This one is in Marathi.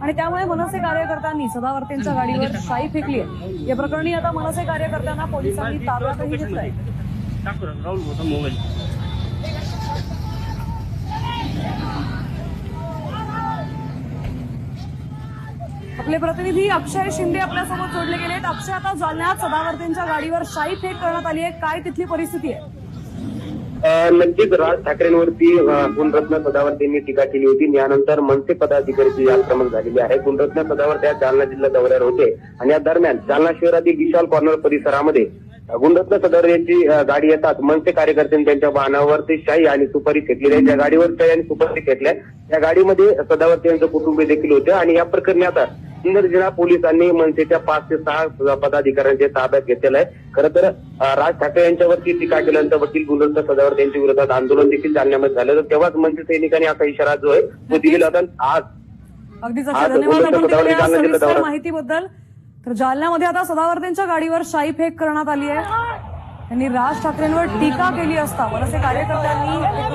आणि त्यामुळे मनसे कार्यकर्त्यांनी सदावर्तेंच्या गाडीवर शाई फेकली आहे। या प्रकरणी आता मनसे कार्यकर्त्यांना पोलिसांनी ताब्यातही घेतलंय। आपले प्रतिनिधी अक्षय शिंदे आपल्यासोबत जोडले गेलेत। अक्षय, आता जालन्यात सदावर्तेंच्या गाडीवर शाई फेक करण्यात आली आहे, काय तिथली परिस्थिती आहे? नक्कीच राज ठाकरेंवरती गुणरत्न सदावर्तेंनी टीका केली होती। यानंतर मनसे पदाधिकाऱ्यांची आक्रमक झालेली आहे। गुणरत्न सदावर्ते आज जालना जिल्हा दौऱ्यावर होते आणि या दरम्यान जालना शहरातील विशाल कॉर्नर परिसरामध्ये गुणरत्न सदावर्तेंची गाडी येतात मनसे कार्यकर्त्यांनी त्यांच्या वाहनावरती शाई आणि सुपारी फेकली आहे। त्या गाडीवर शाई आणि सुपारी फेकल्या। त्या गाडीमध्ये सदावर्ते यांचं कुटुंबीय देखील होते आणि या प्रकरणी आता सिन्नर जिल्हा पोलिसांनी मनसेच्या 5 ते 6 पदाधिकाऱ्यांच्या ताब्यात घेतलेलं आहे। खरं तर राज ठाकरे यांच्यावरती टीका केल्यानंतर वकील गुणरत्न सदावर्ते यांच्या विरोधात आंदोलन देखील जालन्यामध्ये झालं। तर तेव्हाच मनसे सैनिकांनी असा इशारा जो आहे तो दिलेला होता। आज अगदीच धन्यवाद आपण दिलेल्या सविस्तर माहितीबद्दल। तर जालन्यामध्ये आता सदावर्तेंच्या गाडीवर शाई फेक करण्यात आली आहे। त्यांनी राज ठाकरेंवर टीका केली असता मनसे कार्यकर्त्यांनी